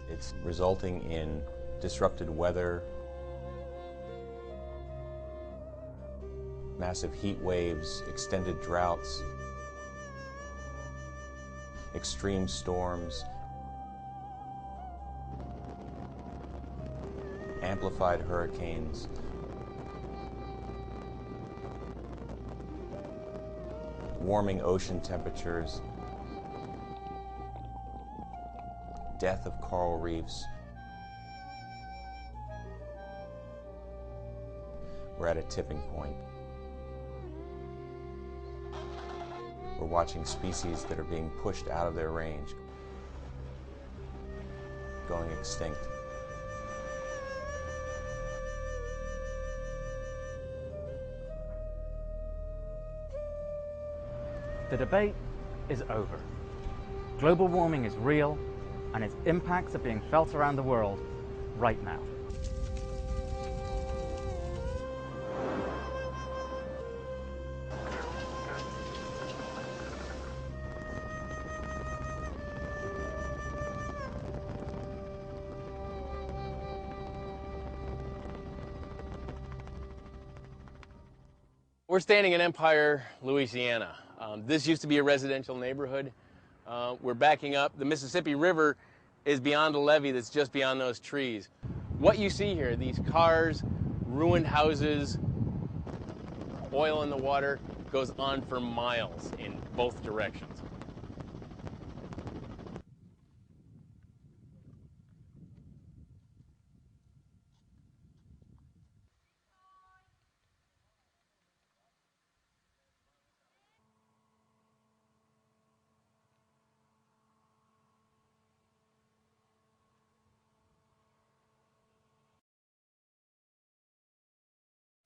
It's resulting in disrupted weather, massive heat waves, extended droughts, extreme storms, amplified hurricanes, warming ocean temperatures, death of coral reefs. We're at a tipping point. We're watching species that are being pushed out of their range, going extinct. The debate is over. Global warming is real, and its impacts are being felt around the world right now. We're standing in Empire, Louisiana. This used to be a residential neighborhood. We're backing up. The Mississippi River is beyond a levee that's just beyond those trees. What you see here, these cars, ruined houses, oil in the water, goes on for miles in both directions.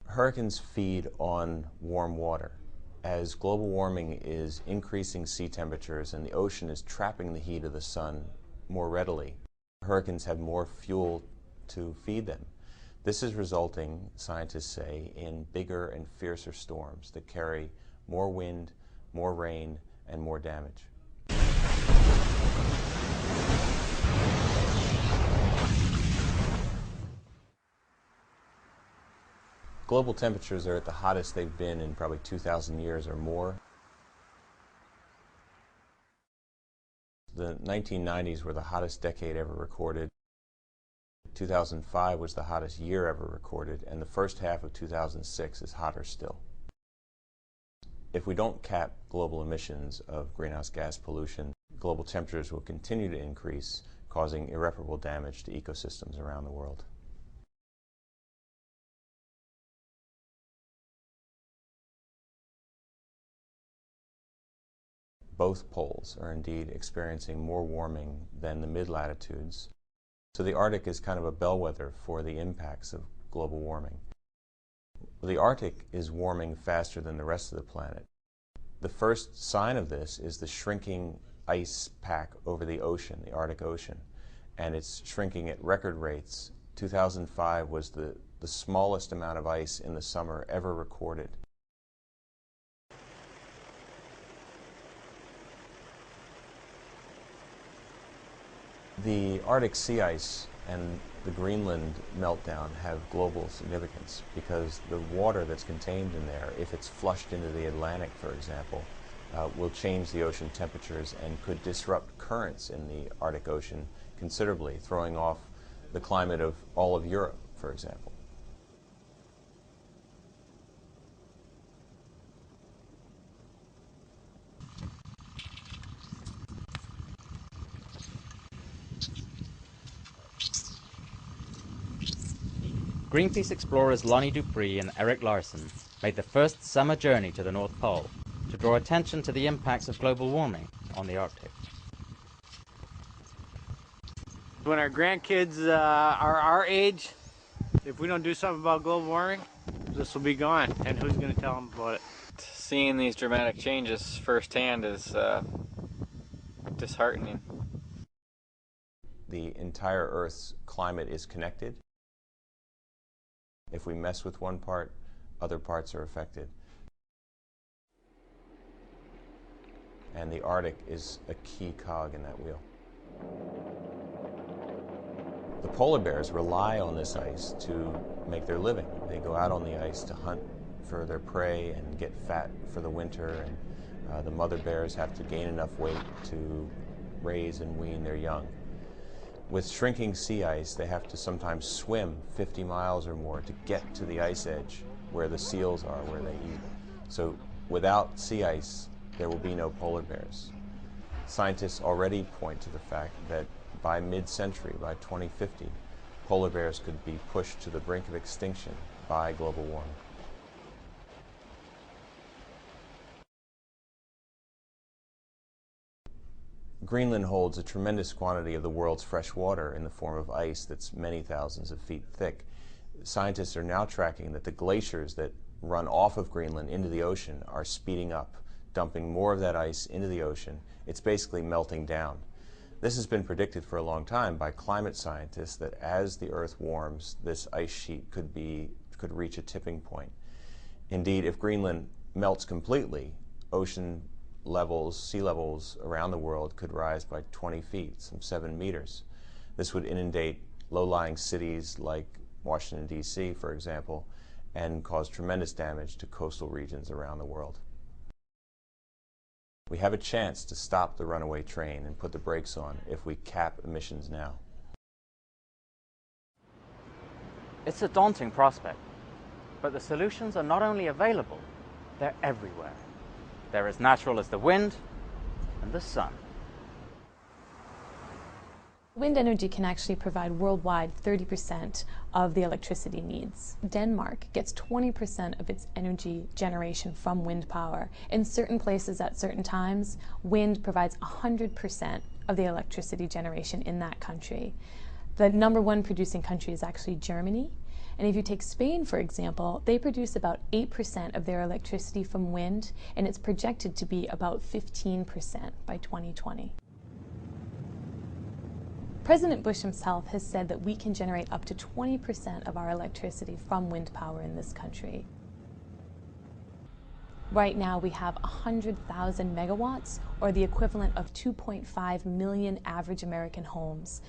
Hurricanes feed on warm water. As global warming is increasing sea temperatures and the ocean is trapping the heat of the sun more readily, hurricanes have more fuel to feed them. This is resulting, scientists say, in bigger and fiercer storms that carry more wind, more rain, and more damage. Global temperatures are at the hottest they've been in probably 2,000 years or more. The 1990s were the hottest decade ever recorded. 2005 was the hottest year ever recorded, and the first half of 2006 is hotter still. If we don't cap global emissions of greenhouse gas pollution, global temperatures will continue to increase, causing irreparable damage to ecosystems around the world. Both poles are indeed experiencing more warming than the mid-latitudes. So the Arctic is kind of a bellwether for the impacts of global warming. The Arctic is warming faster than the rest of the planet. The first sign of this is the shrinking ice pack over the ocean, the Arctic Ocean, and it's shrinking at record rates. 2005 was the smallest amount of ice in the summer ever recorded. The Arctic sea ice and the Greenland meltdown have global significance because the water that's contained in there, if it's flushed into the Atlantic, for example, will change the ocean temperatures and could disrupt currents in the Arctic Ocean considerably, throwing off the climate of all of Europe, for example. Greenpeace explorers Lonnie Dupree and Eric Larson made the first summer journey to the North Pole to draw attention to the impacts of global warming on the Arctic. When our grandkids are our age, if we don't do something about global warming, this will be gone, and who's going to tell them about it? Seeing these dramatic changes firsthand is disheartening. The entire Earth's climate is connected. If we mess with one part, other parts are affected. And the Arctic is a key cog in that wheel. The polar bears rely on this ice to make their living. They go out on the ice to hunt for their prey and get fat for the winter, and the mother bears have to gain enough weight to raise and wean their young. With shrinking sea ice, they have to sometimes swim 50 miles or more to get to the ice edge where the seals are, where they eat. So without sea ice, there will be no polar bears. Scientists already point to the fact that by mid-century, by 2050, polar bears could be pushed to the brink of extinction by global warming. Greenland holds a tremendous quantity of the world's fresh water in the form of ice that's many thousands of feet thick. Scientists are now tracking that the glaciers that run off of Greenland into the ocean are speeding up, dumping more of that ice into the ocean. It's basically melting down. This has been predicted for a long time by climate scientists that as the Earth warms, this ice sheet could reach a tipping point. Indeed, if Greenland melts completely, ocean levels, sea levels around the world could rise by 20 feet, some 7 meters. This would inundate low-lying cities like Washington, D.C., for example, and cause tremendous damage to coastal regions around the world. We have a chance to stop the runaway train and put the brakes on if we cap emissions now. It's a daunting prospect, but the solutions are not only available, they're everywhere. They're as natural as the wind and the sun. Wind energy can actually provide worldwide 30% of the electricity needs. Denmark gets 20% of its energy generation from wind power. In certain places at certain times, wind provides 100% of the electricity generation in that country. The #1 producing country is actually Germany. And if you take Spain, for example, they produce about 8% of their electricity from wind, and it's projected to be about 15% by 2020. President Bush himself has said that we can generate up to 20% of our electricity from wind power in this country. Right now we have 100,000 megawatts, or the equivalent of 2.5 million average American homes,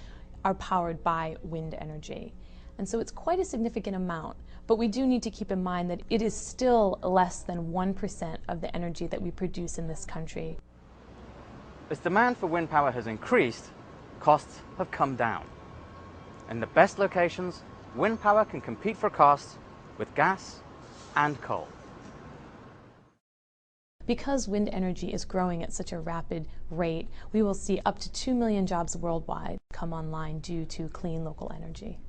are powered by wind energy. And so it's quite a significant amount, but we do need to keep in mind that it is still less than 1% of the energy that we produce in this country. As demand for wind power has increased, costs have come down. In the best locations, wind power can compete for cost with gas and coal. Because wind energy is growing at such a rapid rate, we will see up to 2 million jobs worldwide come online due to clean local energy.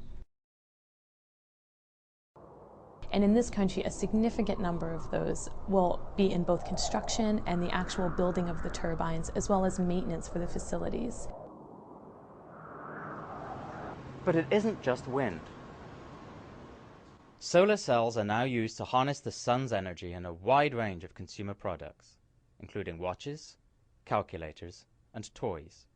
And in this country, a significant number of those will be in both construction and the actual building of the turbines, as well as maintenance for the facilities. But it isn't just wind. Solar cells are now used to harness the sun's energy in a wide range of consumer products, including watches, calculators, and toys.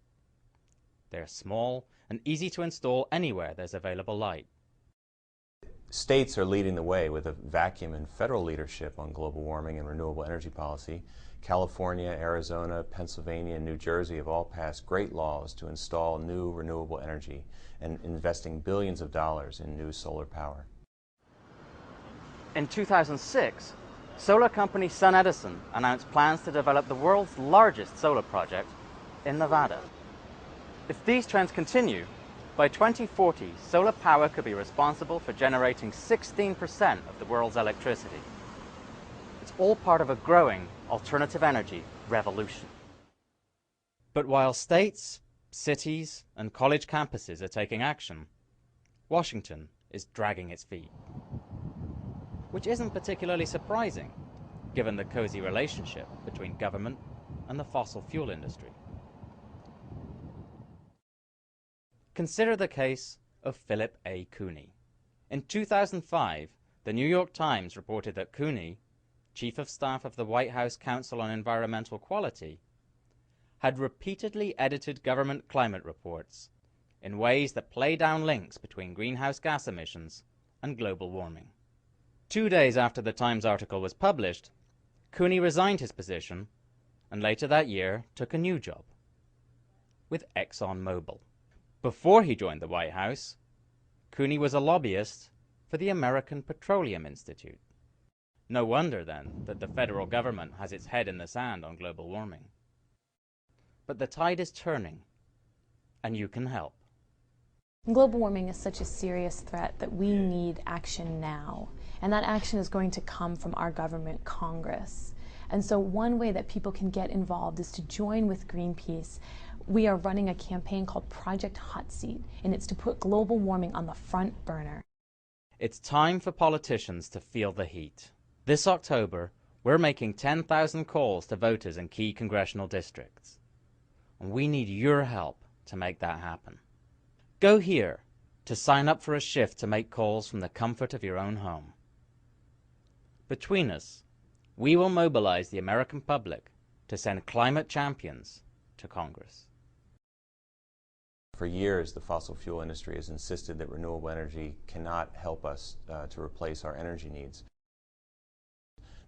They're small and easy to install anywhere there's available light. States are leading the way with a vacuum in federal leadership on global warming and renewable energy policy. California, Arizona, Pennsylvania, and New Jersey have all passed great laws to install new renewable energy and investing billions of dollars in new solar power. In 2006, solar company SunEdison announced plans to develop the world's largest solar project in Nevada. If these trends continue, by 2040, solar power could be responsible for generating 16% of the world's electricity. It's all part of a growing alternative energy revolution. But while states, cities, and college campuses are taking action, Washington is dragging its feet. Which isn't particularly surprising, given the cozy relationship between government and the fossil fuel industry. Consider the case of Philip A. Cooney. In 2005, the New York Times reported that Cooney, Chief of Staff of the White House Council on Environmental Quality, had repeatedly edited government climate reports in ways that play down links between greenhouse gas emissions and global warming. 2 days after the Times article was published, Cooney resigned his position and later that year took a new job with ExxonMobil. Before he joined the White House, Cooney was a lobbyist for the American Petroleum Institute. No wonder, then, that the federal government has its head in the sand on global warming. But the tide is turning, and you can help. Global warming is such a serious threat that we need action now. And that action is going to come from our government, Congress. And so one way that people can get involved is to join with Greenpeace. We are running a campaign called Project Hot Seat, and it's to put global warming on the front burner. It's time for politicians to feel the heat. This October, we're making 10,000 calls to voters in key congressional districts. And we need your help to make that happen. Go here to sign up for a shift to make calls from the comfort of your own home. Between us, we will mobilize the American public to send climate champions to Congress. For years, the fossil fuel industry has insisted that renewable energy cannot help us to replace our energy needs.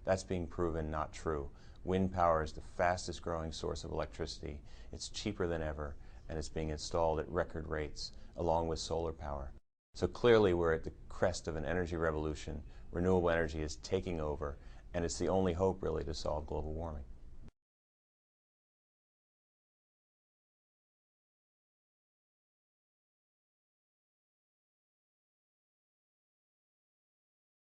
That's being proven not true. Wind power is the fastest growing source of electricity. It's cheaper than ever, and it's being installed at record rates, along with solar power. So clearly we're at the crest of an energy revolution. Renewable energy is taking over, and it's the only hope really to solve global warming.